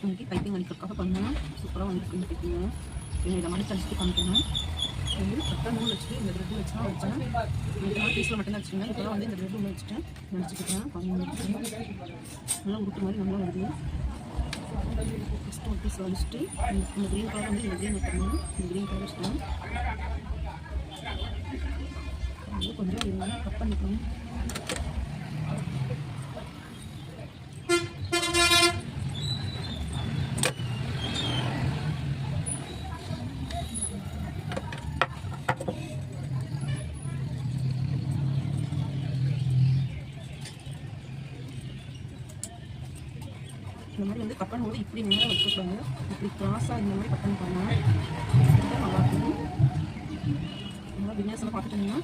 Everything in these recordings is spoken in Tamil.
இன்னைக்கு பைப்பிங் அடிக்கிறதுக்காக பண்ணணும். சூப்பராக வந்து பண்ணிக்கிட்டீங்க. இதை மாதிரி தச்சுட்டு பண்ணிக்கணும். வந்து கரெக்டாக நூல் வச்சுட்டு இந்த த்ரெட் வச்சா வச்சேன். இந்த மாதிரி பீஸில் மட்டும் தான் வச்சுக்கோங்க. இப்போலாம் வந்து இந்த த்ரெட் ஒன்று வச்சுட்டு நினச்சிக்கிட்டேன். நல்லா உருட்டு மாதிரி நல்லா வருது. ஃபஸ்ட்டு ஒரு பீஸ் வச்சுட்டு இந்த க்ரீன் கலர் வந்து இந்த க்ரீன் வைக்கணும். இந்த க்ரீன் கலர் வச்சுக்கலாம். கொஞ்சம் இருந்தாலும் கட் பண்ணிக்கணும். இந்த மாதிரி வந்து கட் பண்ணும்போது இப்படி நேரம் வச்சுக்கோங்க. இப்படி கிராஸாக இந்த மாதிரி கட் பண்ணி பண்ணலாம். நல்லாயிருக்கும். நல்லா வித்தியாசமாக பார்த்துட்டீங்கன்னா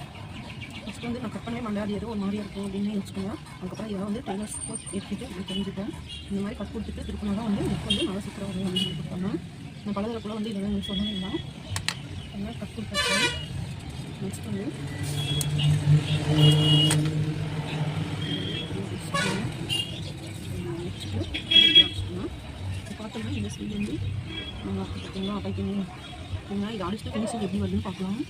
ஃபஸ்ட்டு வந்து நான் கட் பண்ணவே மண்டாடி ஏதோ ஒரு மாதிரியாக இருக்கும் அப்படின்னு வச்சுக்கோங்க. அதுக்கப்புறம் இதை வந்து டெய்லர்ஸ் எடுத்துகிட்டு இப்படி தெரிஞ்சுப்பேன். இந்த மாதிரி கட் கொடுத்துட்டு திருப்பினா தான் வந்து எனக்கு வந்து நல்லா சூப்பராக வரும் அப்படின்னு கொடுப்பாங்க. நான் பலதரக்குள்ள வந்து இதெல்லாம் நீங்கள் சொன்னீங்கன்னா இந்த மாதிரி கட் கொடுத்துருக்கேன். நெக்ஸ்ட் வந்து பார்த்தோம்னா இந்த சைடு வந்து நல்லா பார்த்தீங்களா பைக்கிங்க. இதை அடிச்சுட்டு ஃபினிஷிங் எப்படி வருதுன்னு பார்க்கலாம்.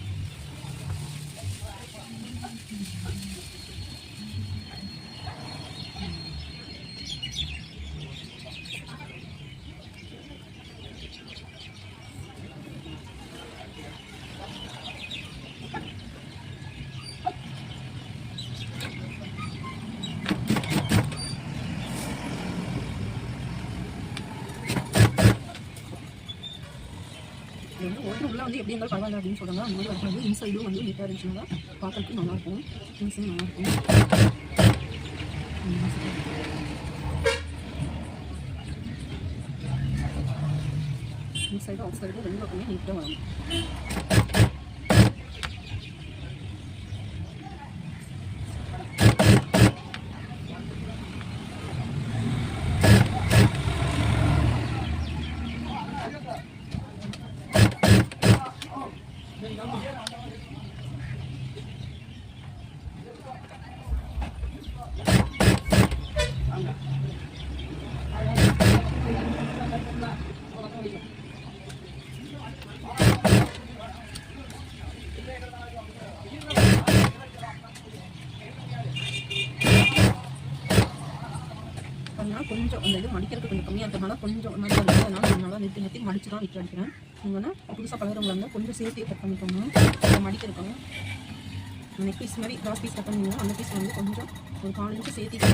ஒன்று உள்ள வந்து எப்படி இருந்தாலும் பரவாயில்ல அப்படின்னு சொல்கிறாங்க. அந்த மாதிரி வரது வந்து இன்சைடும் வந்து நீட்டாக இருந்துச்சுன்னா பார்க்கறதுக்கு நல்லாயிருக்கும். இன்சைடும் நல்லாயிருக்கும். இன்சைடும் அவுட் சைடும் ரெண்டு பக்கமே நீட்டாக வரும். கொஞ்சம் அந்த இது மடிக்கிறதுக்கு கொஞ்சம் கம்மியாக இருக்கிறதுனால கொஞ்சம் நல்லா இருக்குது. அதனால் நல்லா நிறுத்தி மடிச்சு தான் விட்டு அடிக்கிறேன். நீங்கள் புதுசாக பழகிறவங்க இருந்தால் கொஞ்சம் சேர்த்து கட் பண்ணிக்கோங்க. மடிக்கிறதுக்காக நெக் பீஸ் மாதிரி கிராஸ் பீஸ் கட் பண்ணிங்கன்னா அந்த பீஸ் வந்து கொஞ்சம் ஒரு 4 இன்ச்சு சேர்த்து